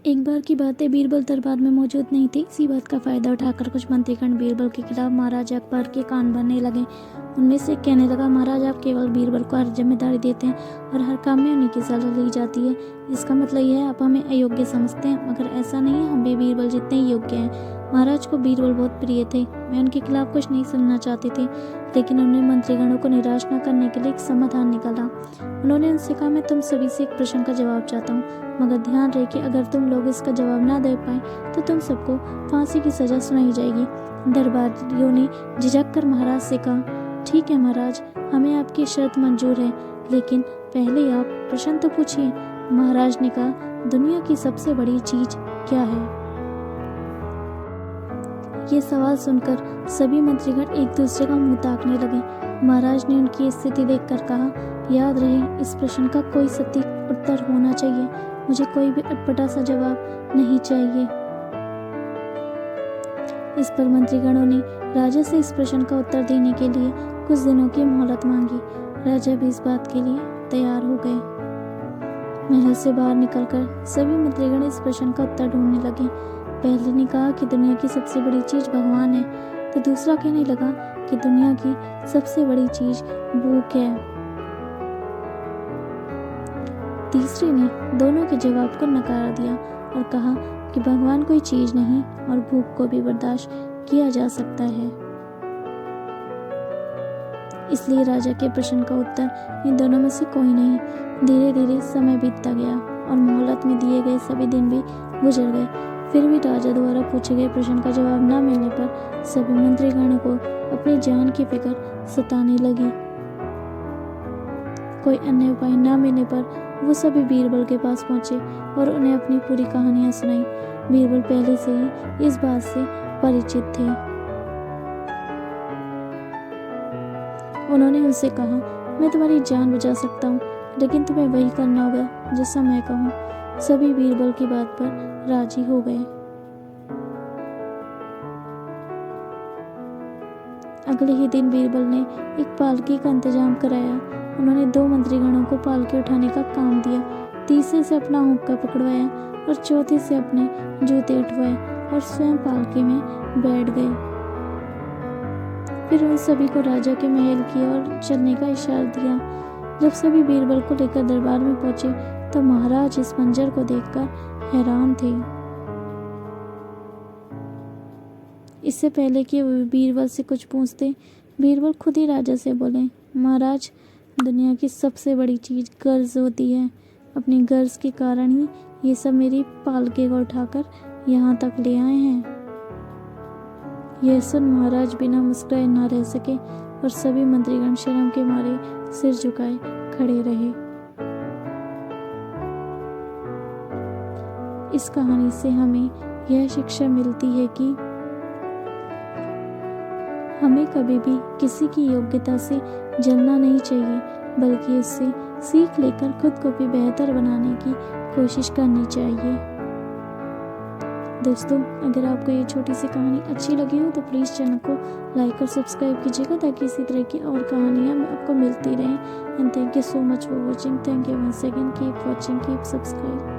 एक बार की बात है, बीरबल दरबार में मौजूद नहीं थे। इसी बात का फायदा उठाकर कुछ मंत्रीगण बीरबल के खिलाफ महाराज अकबर के कान भरने लगे। उनमें से कहने लगा, महाराज आप केवल बीरबल को हर जिम्मेदारी देते हैं और हर काम में उन्हीं की सलाह ली जाती है। इसका मतलब यह है आप हमें अयोग्य समझते हैं, मगर ऐसा नहीं है, हम भी बीरबल जितने ही योग्य हैं। महाराज को बीरबल बहुत प्रिय थे। मैं उनके खिलाफ कुछ नहीं सुनना चाहती थी, लेकिन उन्होंने मंत्रीगणों को निराश न करने के लिए एक समाधान निकाला। उन्होंने उनसे कहा, मैं तुम सभी से एक प्रश्न का जवाब चाहता हूँ, मगर ध्यान रहे कि अगर तुम लोग इसका जवाब ना दे पाए तो तुम सबको फांसी की सजा सुनाई जाएगी। दरबारियों ने झिझक कर महाराज से कहा, ठीक है महाराज, हमें आपकी शर्त मंजूर है, लेकिन पहले आप प्रश्न तो पूछिए। महाराज ने कहा, दुनिया की सबसे बड़ी चीज क्या है? ये सवाल सुनकर सभी मंत्रीगण एक दूसरे का मुंह ताकने लगे। महाराज ने उनकी स्थिति देखकर कहा, याद रहे इस प्रश्न का कोई सटीक उत्तर होना चाहिए। मुझे कोई भी अटपटा सा जवाब नहीं चाहिए। इस पर मंत्रीगणों ने राजा से इस प्रश्न का उत्तर देने के लिए कुछ दिनों की मोहलत मांगी। राजा भी इस बात के लिए तैयार हो गए। महल से बाहर निकलकर सभी मंत्रीगण इस प्रश्न का उत्तर ढूंढने लगे। पहले ने कहा कि दुनिया की सबसे बड़ी चीज भगवान है, तो दूसरा कहने लगा कि दुनिया की सबसे बड़ी चीज भूख है। तीसरे ने दोनों के जवाब को नकारा दिया और कहा कि भगवान कोई चीज नहीं और भूख को भी बर्दाश्त किया जा सकता है। इसलिए राजा के प्रश्न का उत्तर इन दोनों में से कोई नहीं। धीरे धीरे समय बीतता गया और मोहलत में दिए गए सभी दिन भी गुजर गए। फिर भी राजा द्वारा पूछे गए प्रश्न का जवाब न मिलने पर सभी मंत्रीगणों को अपनी जान की फिक्र सताने लगी। कोई अन्य उपाय न मिलने पर वो सभी बीरबल के पास पहुंचे और उन्हें अपनी पूरी कहानियां सुनाई। बीरबल पहले से ही इस बात से परिचित थे। उन्होंने उनसे कहा, मैं तुम्हारी जान बचा सकता हूँ, लेकिन तुम्हें वही करना होगा जैसा मैं कहूँ। सभी बीरबल की बात पर राजी हो गए। अगले ही दिन बीरबल ने एक पालकी का इंतजाम कराया। उन्होंने 2 मंत्रीगणों को पालकी उठाने का काम दिया, तीसरे से अपना हुक्का पकड़वाया और चौथे से अपने जूते उठवाए और स्वयं पालकी में बैठ गए। फिर उन सभी को राजा के महल की ओर चलने का इशारा दिया। जब सभी बीरबल को लेकर दरबार में पहुंचे तो महाराज इस मंजर को देखकर हैरान थे। इससे पहले कि वे बीरबल से कुछ पूछते, बीरबल खुद ही राजा से बोले, महाराज, दुनिया की सबसे बड़ी चीज गर्ज होती है। अपनी गर्ज के कारण ही ये सब मेरी पालकी को उठाकर यहाँ तक ले आए हैं। यह सुन महाराज बिना मुस्कुराए न रह सके और सभी मंत्रीगण शर्म के मारे सिर झुकाए खड़े रहे। इस कहानी से हमें यह शिक्षा मिलती है कि हमें कभी भी किसी की योग्यता से जलना नहीं चाहिए, बल्कि उससे सीख लेकर खुद को भी बेहतर बनाने की कोशिश करनी चाहिए। दोस्तों, अगर आपको ये छोटी सी कहानी अच्छी लगी हो तो प्लीज़ चैनल को लाइक और सब्सक्राइब कीजिएगा, ताकि इसी तरह की और कहानियाँ आपको मिलती रहें। And thank you so much for watching. Thank you once again. Keep watching, keep subscribe.